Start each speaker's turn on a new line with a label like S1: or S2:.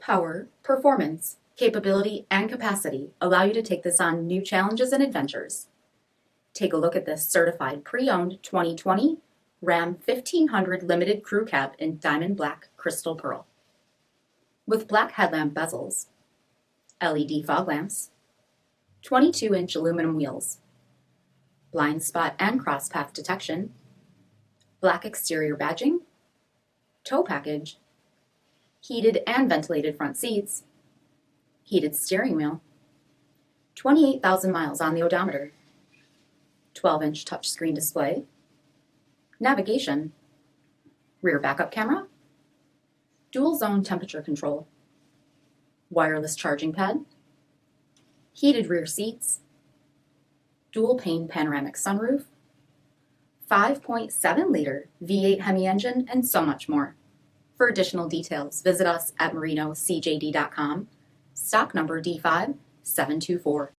S1: Power, performance, capability, and capacity allow you to take this on new challenges and adventures. Take a look at this certified pre-owned 2020 Ram 1500 Limited Crew Cab in diamond black crystal pearl. With black headlamp bezels, LED fog lamps, 22-inch aluminum wheels, blind spot and cross path detection, black exterior badging, tow package, heated and ventilated front seats, heated steering wheel, 28,000 miles on the odometer, 12-inch touchscreen display, navigation, rear backup camera, dual zone temperature control, wireless charging pad, heated rear seats, dual pane panoramic sunroof, 5.7-liter V8 HEMI engine, and so much more. For additional details, visit us at marinocjd.com, stock number D5724.